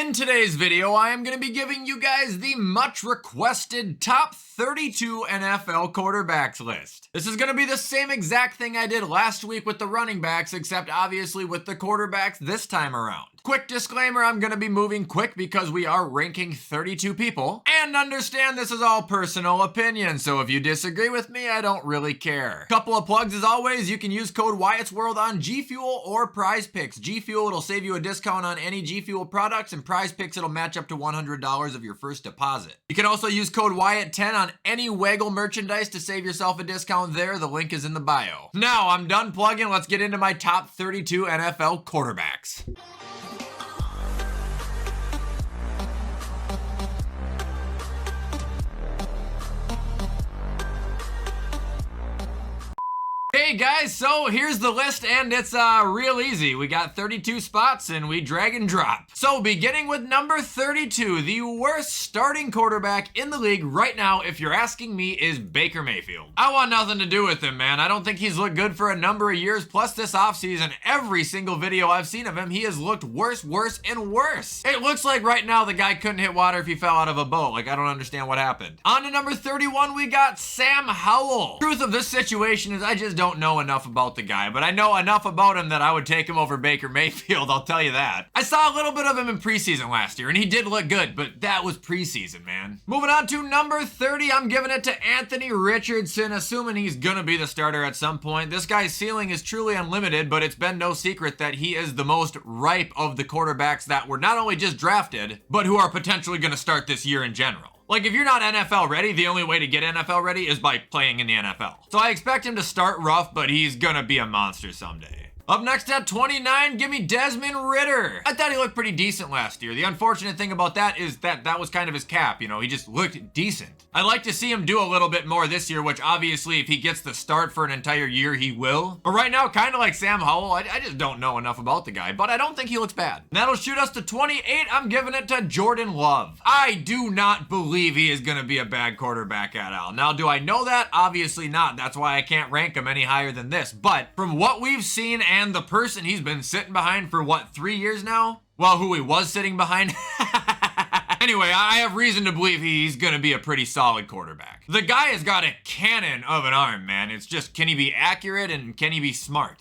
In today's video, I am going to be giving you guys the much requested top 32 NFL quarterbacks list. This is going to be the same exact thing I did last week with the running backs, except obviously with the quarterbacks this time around. Quick disclaimer, I'm going to be moving quick because we are ranking 32 people. And understand this is all personal opinion, so if you disagree with me, I don't really care. Couple of plugs as always, you can use code WyattzWorld on G Fuel or Prize Picks. G Fuel, it'll save you a discount on any G Fuel products, and Prize Picks, it'll match up to $100 of your first deposit. You can also use code Wyatt10 on any Waggle merchandise to save yourself a discount there. The link is in the bio. Now, I'm done plugging. Let's get into my top 32 NFL quarterbacks. Hey guys, so here's the list and it's real easy. We got 32 spots and we drag and drop. So beginning with number 32, the worst starting quarterback in the league right now, if you're asking me, is Baker Mayfield. I want nothing to do with him, man. I don't think he's looked good for a number of years, plus this offseason, every single video I've seen of him, he has looked worse, and worse. It looks like right now the guy couldn't hit water if he fell out of a boat. Like, I don't understand what happened. On to number 31, we got Sam Howell. Truth of this situation is I just don't know enough about the guy, but I know enough about him that I would take him over Baker Mayfield, I'll tell you that. I saw a little bit of him in preseason last year, and he did look good, but that was preseason, man. Moving on to number 30, I'm giving it to Anthony Richardson, assuming he's gonna be the starter at some point. This guy's ceiling is truly unlimited, but it's been no secret that he is the most ripe of the quarterbacks that were not only just drafted, but who are potentially gonna start this year in general. Like, if you're not NFL ready, the only way to get NFL ready is by playing in the NFL. So I expect him to start rough, but he's gonna be a monster someday. Up next at 29, give me Desmond Ridder. I thought he looked pretty decent last year. The unfortunate thing about that is that was kind of his cap, you know, he just looked decent. I'd like to see him do a little bit more this year, which obviously if he gets the start for an entire year, he will. But right now, kind of like Sam Howell, I just don't know enough about the guy, but I don't think he looks bad. And that'll shoot us to 28. I'm giving it to Jordan Love. I do not believe he is gonna be a bad quarterback at all. Now, do I know that? Obviously not. That's why I can't rank him any higher than this. But from what we've seen and the person he's been sitting behind for what, 3 years now? Well, who he was sitting behind? Anyway, I have reason to believe he's gonna be a pretty solid quarterback. The guy has got a cannon of an arm, man. It's just, can he be accurate and can he be smart?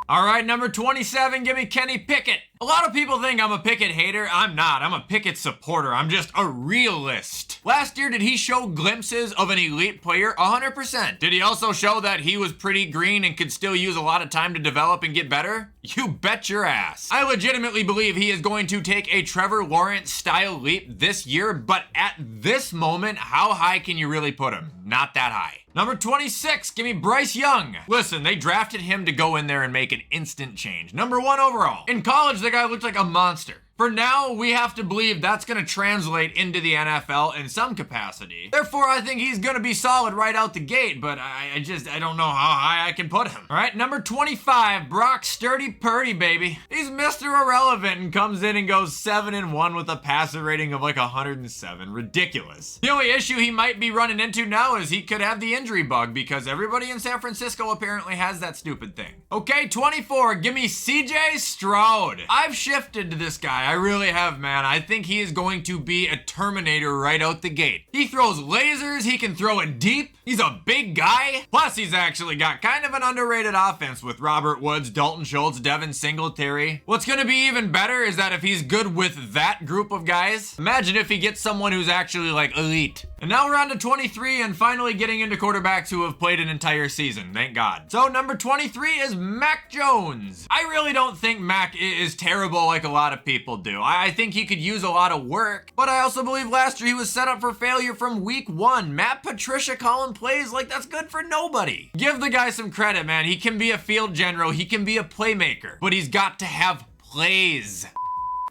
All right, number 27, give me Kenny Pickett. A lot of people think I'm a Pickett hater. I'm not. I'm a Pickett supporter. I'm just a realist. Last year, did he show glimpses of an elite player? 100%. Did he also show that he was pretty green and could still use a lot of time to develop and get better? You bet your ass. I legitimately believe he is going to take a Trevor Lawrence style leap this year, but at this moment, how high can you really put him? Not that high. Number 26, give me Bryce Young. Listen, they drafted him to go in there and make an instant change. Number 1 overall. In college, the guy looked like a monster. For now, we have to believe that's going to translate into the NFL in some capacity. Therefore, I think he's going to be solid right out the gate, but I don't know how high I can put him. All right, number 25, Brock Sturdy Purdy, baby. He's Mr. Irrelevant and comes in and goes 7-1 with a passer rating of like 107. Ridiculous. The only issue he might be running into now is he could have the injury bug because everybody in San Francisco apparently has that stupid thing. Okay, 24, give me CJ Stroud. I've shifted to this guy. I really have, man. I think he is going to be a Terminator right out the gate. He throws lasers, he can throw it deep, he's a big guy. Plus, he's actually got kind of an underrated offense with Robert Woods, Dalton Schultz, Devin Singletary. What's gonna be even better is that if he's good with that group of guys, imagine if he gets someone who's actually like elite. And now we're on to 23 and finally getting into quarterbacks who have played an entire season, thank God. So number 23 is Mac Jones. I really don't think Mac is terrible like a lot of people do. I think he could use a lot of work, but I also believe last year he was set up for failure from week 1. Matt Patricia calling plays like that's good for nobody. Give the guy some credit, man. He can be a field general, he can be a playmaker, but he's got to have plays.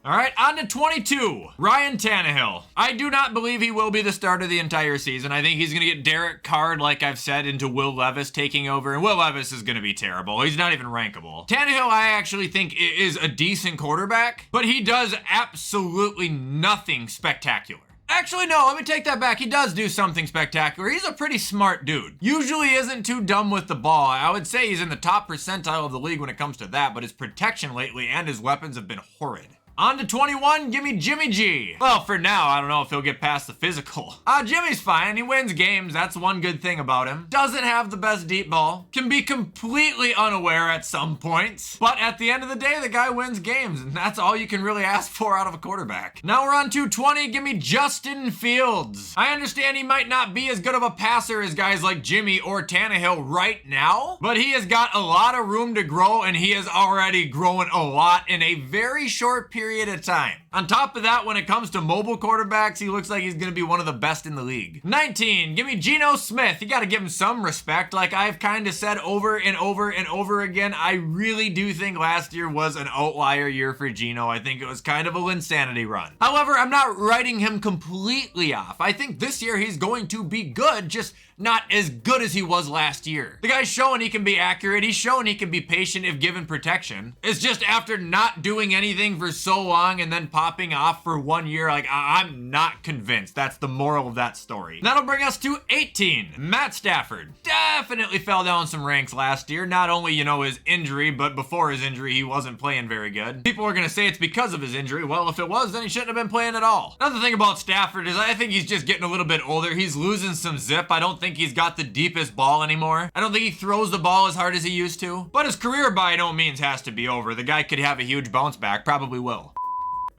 All right, on to 22, Ryan Tannehill. I do not believe he will be the starter the entire season. I think he's going to get Derek Carr, like I've said, into Will Levis taking over, and Will Levis is going to be terrible. He's not even rankable. Tannehill, I actually think, is a decent quarterback, but he does absolutely nothing spectacular. Actually, no, let me take that back. He does do something spectacular. He's a pretty smart dude. Usually isn't too dumb with the ball. I would say he's in the top percentile of the league when it comes to that, but his protection lately and his weapons have been horrid. On to 21, give me Jimmy G. Well, for now, I don't know if he'll get past the physical. Jimmy's fine, he wins games, that's one good thing about him. Doesn't have the best deep ball, can be completely unaware at some points, but at the end of the day, the guy wins games, and that's all you can really ask for out of a quarterback. Now we're on to 20, give me Justin Fields. I understand he might not be as good of a passer as guys like Jimmy or Tannehill right now, but he has got a lot of room to grow, and he has already grown a lot in a very short period of time. On top of that, when it comes to mobile quarterbacks, he looks like he's going to be one of the best in the league. 19, give me Geno Smith. You got to give him some respect. Like I've kind of said over and over and over again, I really do think last year was an outlier year for Geno. I think it was kind of a Linsanity run. However, I'm not writing him completely off. I think this year he's going to be good, just not as good as he was last year. The guy's showing he can be accurate. He's showing he can be patient if given protection. It's just after not doing anything for so long and then popping off for 1 year, like I'm not convinced. That's the moral of that story. That'll bring us to 18. Matt Stafford. Definitely fell down some ranks last year. Not only, his injury, but before his injury, he wasn't playing very good. People are going to say it's because of his injury. Well, if it was, then he shouldn't have been playing at all. Another thing about Stafford is I think he's just getting a little bit older. He's losing some zip. I don't think he's got the deepest ball anymore. I don't think he throws the ball as hard as he used to. But his career by no means has to be over. The guy could have a huge bounce back. Probably will.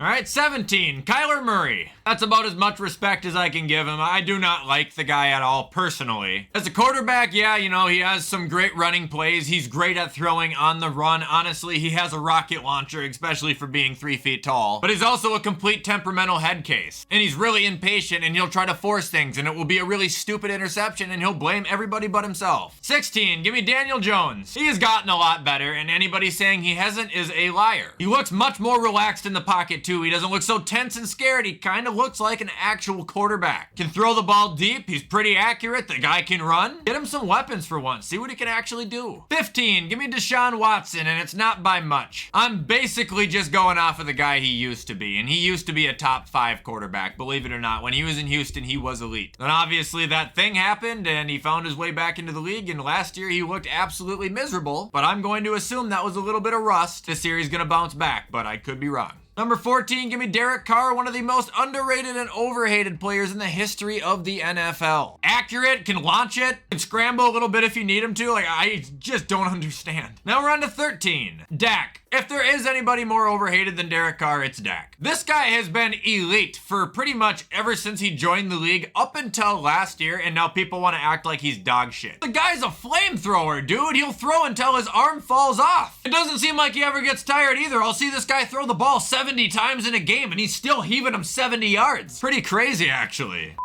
All right, 17, Kyler Murray. That's about as much respect as I can give him. I do not like the guy at all, personally. As a quarterback, yeah, he has some great running plays. He's great at throwing on the run. Honestly, he has a rocket launcher, especially for being 3 feet tall. But he's also a complete temperamental head case. And he's really impatient, and he'll try to force things, and it will be a really stupid interception, and he'll blame everybody but himself. 16, give me Daniel Jones. He has gotten a lot better, and anybody saying he hasn't is a liar. He looks much more relaxed in the pocket, too. He doesn't look so tense and scared. He kind of looks like an actual quarterback. Can throw the ball deep. He's pretty accurate. The guy can run. Get him some weapons for once. See what he can actually do. 15, give me Deshaun Watson, and it's not by much. I'm basically just going off of the guy he used to be, and he used to be a top 5 quarterback, believe it or not. When he was in Houston, he was elite. Then obviously that thing happened, and he found his way back into the league, and last year he looked absolutely miserable, but I'm going to assume that was a little bit of rust. This year he's going to bounce back, but I could be wrong. Number 14, give me Derek Carr, one of the most underrated and overhated players in the history of the NFL. Accurate, can launch it, can scramble a little bit if you need him to. I just don't understand. Now we're on to 13, Dak. If there is anybody more overhated than Derek Carr, it's Dak. This guy has been elite for pretty much ever since he joined the league up until last year, and now people want to act like he's dog shit. The guy's a flamethrower, dude. He'll throw until his arm falls off. It doesn't seem like he ever gets tired either. I'll see this guy throw the ball 70 times in a game, and he's still heaving him 70 yards. Pretty crazy, actually.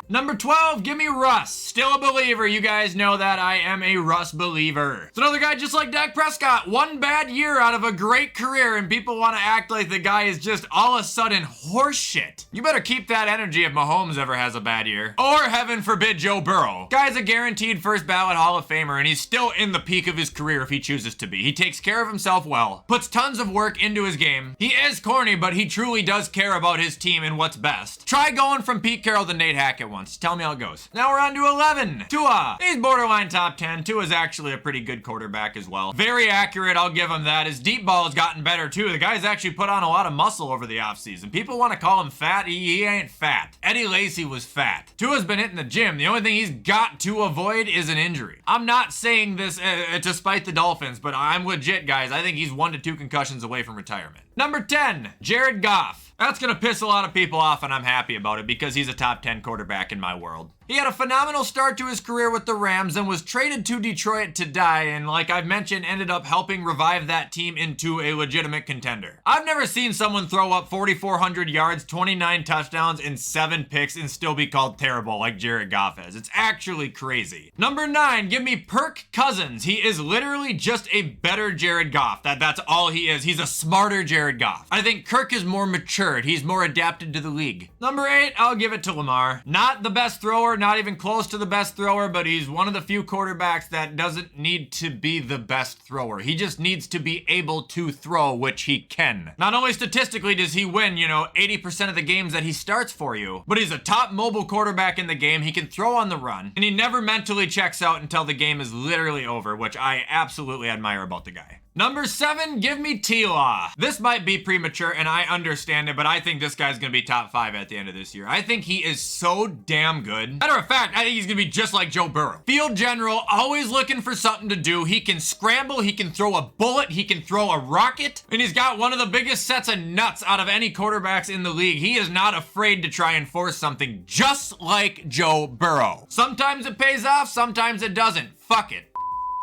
Number 12, give me Russ. Still a believer. You guys know that I am a Russ believer. It's another guy just like Dak Prescott. One bad year out of a great career, and people want to act like the guy is just all of a sudden horseshit. You better keep that energy if Mahomes ever has a bad year. Or heaven forbid Joe Burrow. Guy's a guaranteed first ballot Hall of Famer, and he's still in the peak of his career if he chooses to be. He takes care of himself well, puts tons of work into his game. He is corny, but he truly does care about his team and what's best. Try going from Pete Carroll to Nate Hackett once. Tell me how it goes. Now we're on to 11. Tua. He's borderline top 10. Tua's actually a pretty good quarterback as well. Very accurate, I'll give him that. His deep ball has gotten better too. The guy's actually put on a lot of muscle over the offseason. People want to call him fat. He ain't fat. Eddie Lacy was fat. Tua's been hitting the gym. The only thing he's got to avoid is an injury. I'm not saying this to spite the Dolphins, but I'm legit, guys. I think he's 1 to 2 concussions away from retirement. Number 10, Jared Goff. That's going to piss a lot of people off, and I'm happy about it because he's a top 10 quarterback in my world. He had a phenomenal start to his career with the Rams and was traded to Detroit to die, and like I've mentioned, ended up helping revive that team into a legitimate contender. I've never seen someone throw up 4,400 yards, 29 touchdowns, and 7 picks and still be called terrible like Jared Goff is. It's actually crazy. Number 9, give me Kirk Cousins. He is literally just a better Jared Goff. That's all he is. He's a smarter Jared Goff. I think Kirk is more matured. He's more adapted to the league. Number 8, I'll give it to Lamar. Not the best thrower, not even close to the best thrower, but he's one of the few quarterbacks that doesn't need to be the best thrower. He just needs to be able to throw, which he can. Not only statistically does he win, 80% of the games that he starts for you, but he's a top mobile quarterback in the game. He can throw on the run, and he never mentally checks out until the game is literally over, which I absolutely admire about the guy. Number 7, give me T-Law. This might be premature, and I understand it, but I think this guy's gonna be top 5 at the end of this year. I think he is so damn good. Matter of fact, I think he's gonna be just like Joe Burrow. Field general, always looking for something to do. He can scramble, he can throw a bullet, he can throw a rocket, and he's got one of the biggest sets of nuts out of any quarterbacks in the league. He is not afraid to try and force something, just like Joe Burrow. Sometimes it pays off, sometimes it doesn't. Fuck it.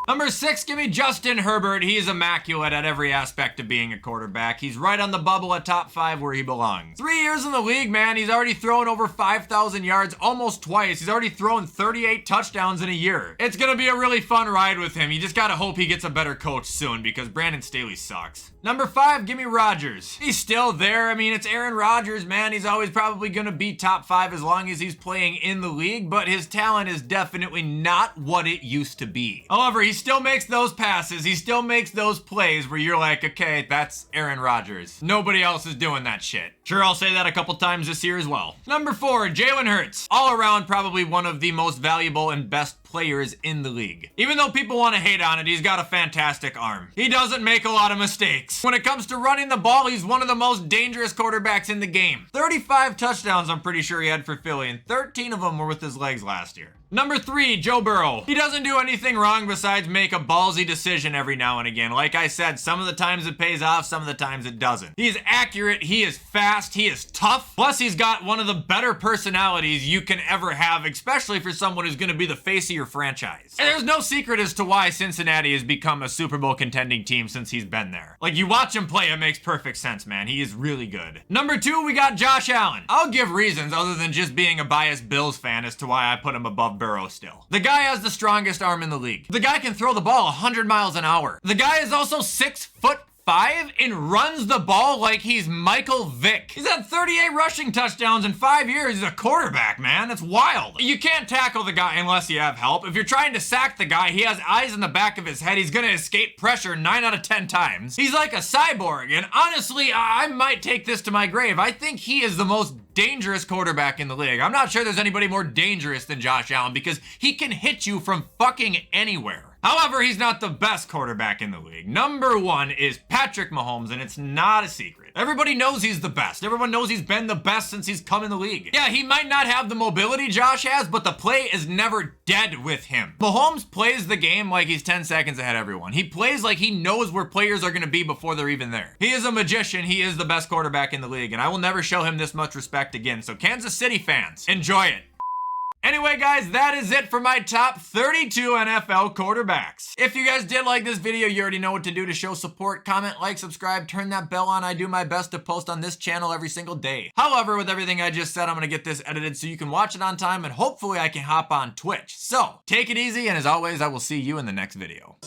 Number 6, give me Justin Herbert. He's immaculate at every aspect of being a quarterback. He's right on the bubble at top 5 where he belongs. 3 years in the league, man. He's already thrown over 5,000 yards almost twice. He's already thrown 38 touchdowns in a year. It's gonna be a really fun ride with him. You just gotta hope he gets a better coach soon because Brandon Staley sucks. Number 5, give me Rodgers. He's still there. I mean, it's Aaron Rodgers, man. He's always probably gonna be top 5 as long as he's playing in the league, but his talent is definitely not what it used to be. However, he still makes those passes. He still makes those plays where you're like, okay, that's Aaron Rodgers. Nobody else is doing that shit. Sure, I'll say that a couple times this year as well. Number 4, Jalen Hurts. All around, probably one of the most valuable and best players in the league. Even though people want to hate on it, he's got a fantastic arm. He doesn't make a lot of mistakes. When it comes to running the ball, he's one of the most dangerous quarterbacks in the game. 35 touchdowns, I'm pretty sure he had for Philly, and 13 of them were with his legs last year. Number 3, Joe Burrow. He doesn't do anything wrong besides make a ballsy decision every now and again. Like I said, some of the times it pays off, some of the times it doesn't. He is accurate, he is fast, he is tough. Plus, he's got one of the better personalities you can ever have, especially for someone who's gonna be the face of your franchise. And there's no secret as to why Cincinnati has become a Super Bowl contending team since he's been there. Like, you watch him play, it makes perfect sense, man. He is really good. Number 2, we got Josh Allen. I'll give reasons other than just being a biased Bills fan as to why I put him above Burrow still. The guy has the strongest arm in the league. The guy can throw the ball 100 miles an hour. The guy is also 6'5" and runs the ball like he's Michael Vick. He's had 38 rushing touchdowns in 5 years. He's a quarterback, man. That's wild. You can't tackle the guy unless you have help. If you're trying to sack the guy, he has eyes in the back of his head. He's gonna escape pressure 9 out of 10 times. He's like a cyborg, and honestly, I might take this to my grave. I think he is the most dangerous quarterback in the league. I'm not sure there's anybody more dangerous than Josh Allen because he can hit you from fucking anywhere. However, he's not the best quarterback in the league. Number 1 is Patrick Mahomes, and it's not a secret. Everybody knows he's the best. Everyone knows he's been the best since he's come in the league. Yeah, he might not have the mobility Josh has, but the play is never dead with him. Mahomes plays the game like he's 10 seconds ahead of everyone. He plays like he knows where players are gonna be before they're even there. He is a magician. He is the best quarterback in the league, and I will never show him this much respect again. So Kansas City fans, enjoy it. Anyway, guys, that is it for my top 32 NFL quarterbacks. If you guys did like this video, you already know what to do to show support. Comment, like, subscribe, turn that bell on. I do my best to post on this channel every single day. However, with everything I just said, I'm gonna get this edited so you can watch it on time, and hopefully I can hop on Twitch. So, take it easy, and as always, I will see you in the next video.